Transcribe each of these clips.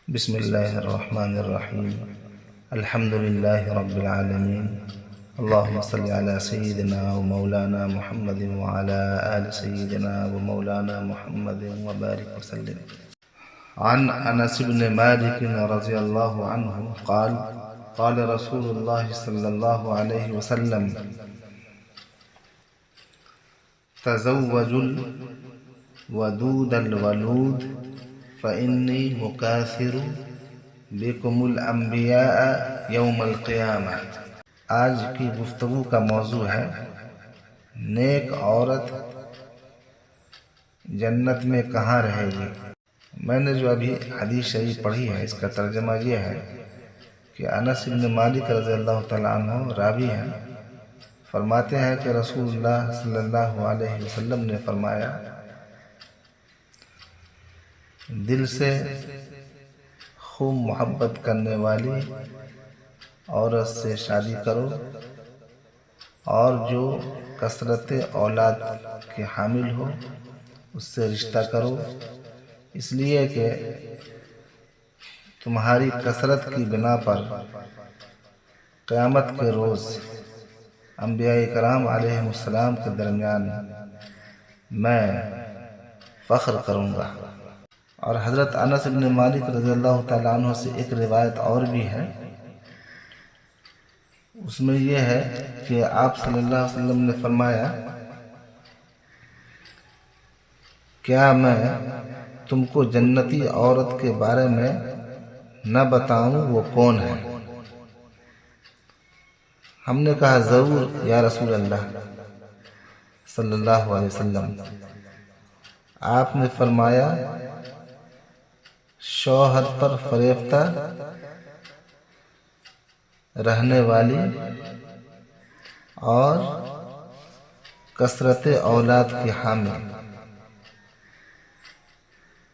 بسم الله الرحمن الرحيم. الحمد لله رب العالمين. اللهم صل على سيدنا ومولانا محمد وعلى آل سيدنا ومولانا محمد وبارك وسلم. عن أنس بن مالك رضي الله عنه قال قال رسول الله صلى الله عليه وسلم: تزوجوا الودود الولود فإني مكاثر بكم الانبیاء یوم القیامہ. آج کی گفتگو کا موضوع ہے نیک عورت جنت میں کہاں رہے گی. میں نے جو ابھی حدیث شریف پڑھی ہے اس کا ترجمہ یہ ہے کہ انس بن مالک رضی اللہ تعالیٰ عنہ راوی ہیں، فرماتے ہیں کہ رسول اللہ صلی اللہ علیہ وسلم نے فرمایا: دل سے خوب محبت کرنے والی عورت سے شادی کرو اور جو کثرت اولاد کے حامل ہو اس سے رشتہ کرو، اس لیے کہ تمہاری کثرت کی بنا پر قیامت کے روز انبیاء کرام علیہ السلام کے درمیان میں فخر کروں گا. اور حضرت انس بن مالک رضی اللہ تعالیٰ عنہ سے ایک روایت اور بھی ہے، اس میں یہ ہے کہ آپ صلی اللہ علیہ وسلم نے فرمایا: کیا میں تم کو جنتی عورت کے بارے میں نہ بتاؤں، وہ کون ہے؟ ہم نے کہا: ضرور یا رسول اللہ صلی اللہ علیہ وسلم. آپ نے فرمایا: شوہر پر فریفتہ رہنے والی اور کثرت اولاد کی حامل.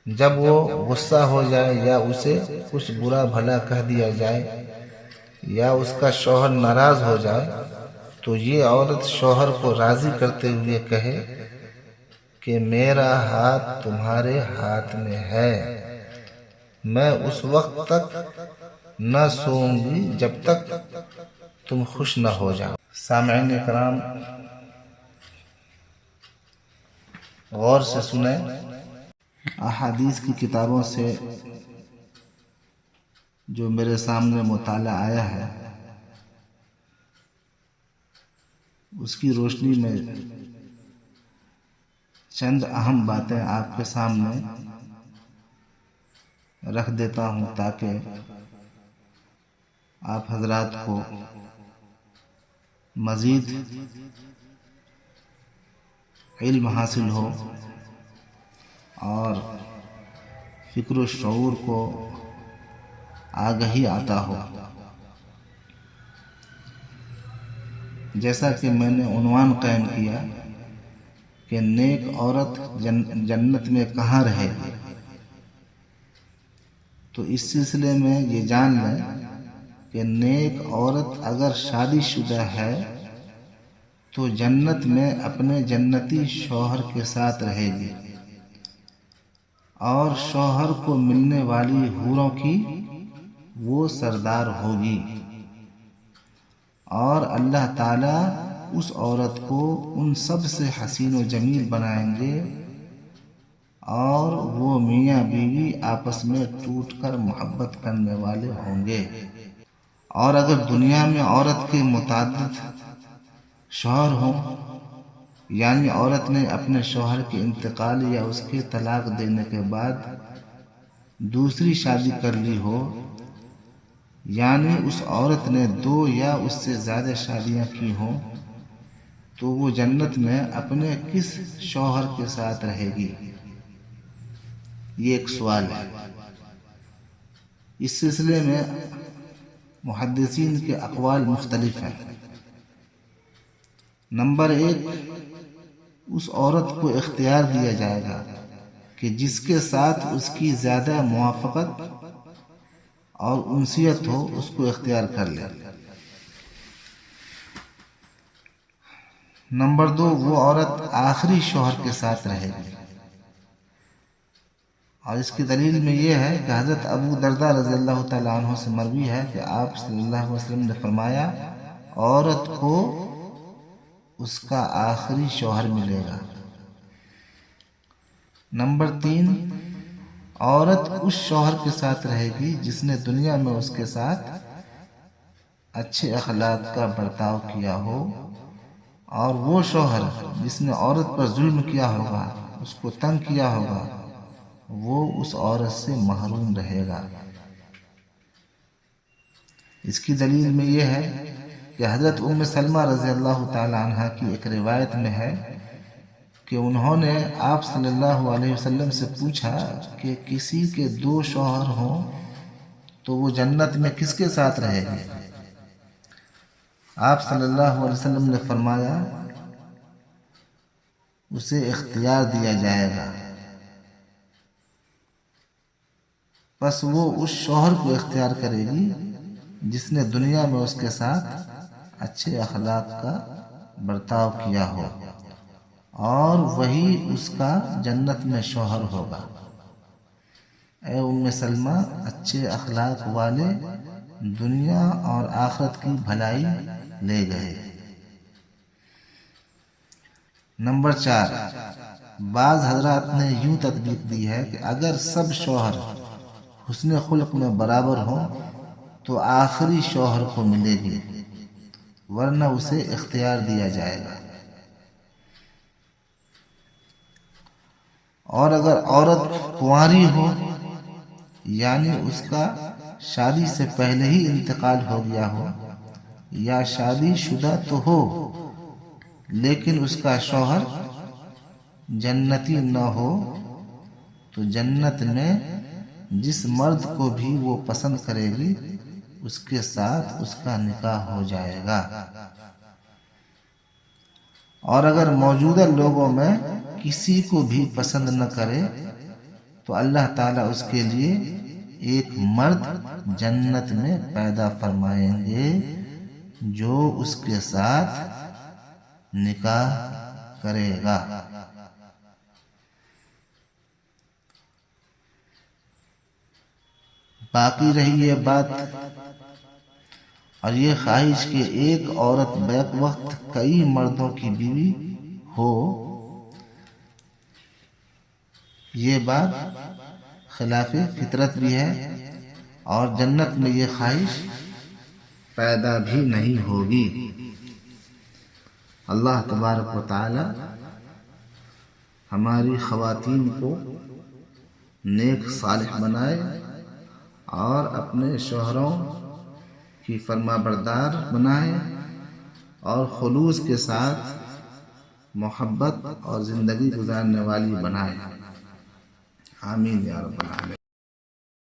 جب وہ غصہ ہو جائے یا اسے کچھ برا بھلا کہہ دیا جائے یا اس کا شوہر ناراض ہو جائے تو یہ عورت شوہر کو راضی کرتے ہوئے کہے کہ میرا ہاتھ تمہارے ہاتھ میں ہے، میں اس وقت تک نہ سوؤں گی جب تک تم خوش نہ ہو جاؤ. سامعین کرام، غور سے سنیں. احادیث کی کتابوں سے جو میرے سامنے مطالعہ آیا ہے اس کی روشنی میں چند اہم باتیں آپ کے سامنے رکھ دیتا ہوں تاکہ آپ حضرات کو مزید علم حاصل ہو اور فکر و شعور کو آگہی عطا ہو. جیسا کہ میں نے عنوان قائم کیا کہ نیک عورت جنت میں کہاں رہے گی، تو اس سلسلے میں یہ جان لیں کہ نیک عورت اگر شادی شدہ ہے تو جنت میں اپنے جنتی شوہر کے ساتھ رہے گی اور شوہر کو ملنے والی حوروں کی وہ سردار ہوگی، اور اللہ تعالیٰ اس عورت کو ان سب سے حسین و جمیل بنائیں گے اور وہ میاں بیوی آپس میں ٹوٹ کر محبت کرنے والے ہوں گے. اور اگر دنیا میں عورت کے متعدد شوہر ہوں، یعنی عورت نے اپنے شوہر کے انتقال یا اس کے طلاق دینے کے بعد دوسری شادی کر لی ہو، یعنی اس عورت نے 2 یا اس سے زیادہ شادیاں کی ہوں، تو وہ جنت میں اپنے کس شوہر کے ساتھ رہے گی؟ یہ ایک سوال ہے. اس سلسلے میں محدثین کے اقوال مختلف ہیں. نمبر 1، اس عورت کو اختیار دیا جائے گا کہ جس کے ساتھ اس کی زیادہ موافقت اور انسیت ہو اس کو اختیار کر لے. نمبر 2، وہ عورت آخری شوہر کے ساتھ رہے گی. اور اس کی دلیل میں یہ ہے کہ حضرت ابو درداء رضی اللہ تعالیٰ عنہ سے مروی ہے کہ آپ صلی اللہ علیہ وسلم نے فرمایا عورت کو اس کا آخری شوہر ملے گا۔ نمبر 3، عورت اس شوہر کے ساتھ رہے گی جس نے دنیا میں اس کے ساتھ اچھے اخلاق کا برتاؤ کیا ہو، اور وہ شوہر جس نے عورت پر ظلم کیا ہوگا، اس کو تنگ کیا ہوگا، وہ اس عورت سے محروم رہے گا۔ اس کی دلیل میں یہ ہے کہ حضرت ام سلمہ رضی اللہ تعالی عنہ کی ایک روایت میں ہے کہ انہوں نے آپ صلی اللہ علیہ وسلم سے پوچھا کہ کسی کے 2 شوہر ہوں تو وہ جنت میں کس کے ساتھ رہے گی؟ آپ صلی اللہ علیہ وسلم نے فرمایا اسے اختیار دیا جائے گا، پس وہ اس شوہر کو اختیار کرے گی جس نے دنیا میں اس کے ساتھ اچھے اخلاق کا برتاؤ کیا ہو، اور وہی اس کا جنت میں شوہر ہوگا۔ اے ام سلمہ، اچھے اخلاق والے دنیا اور آخرت کی بھلائی لے گئے۔ نمبر 4، بعض حضرات نے یوں تطبیق دی ہے کہ اگر سب شوہر حسن خلق میں برابر ہوں تو آخری شوہر کو ملے گی، ورنہ اسے اختیار دیا جائے گا۔ اور اگر عورت کنواری ہو، یعنی اس کا شادی سے پہلے ہی انتقال ہو گیا ہو، یا شادی شدہ تو ہو لیکن اس کا شوہر جنتی نہ ہو، تو جنت میں جس مرد کو بھی وہ پسند کرے گی اس کے ساتھ اس کا نکاح ہو جائے گا۔ اور اگر موجودہ لوگوں میں کسی کو بھی پسند نہ کرے تو اللہ تعالیٰ اس کے لیے ایک مرد جنت میں پیدا فرمائیں گے جو اس کے ساتھ نکاح کرے گا۔ باقی رہی یہ بات اور یہ خواہش کہ ایک عورت بیک وقت کئی مردوں کی بیوی ہو، یہ بات خلاف فطرت بھی ہے اور جنت میں یہ خواہش پیدا بھی نہیں ہوگی۔ اللہ تبارک و تعالی ہماری خواتین کو نیک صالح بنائے اور اپنے شوہروں کی فرما بردار بنائے اور خلوص کے ساتھ محبت اور زندگی گزارنے والی بنائے۔ آمین یا رب العالمین۔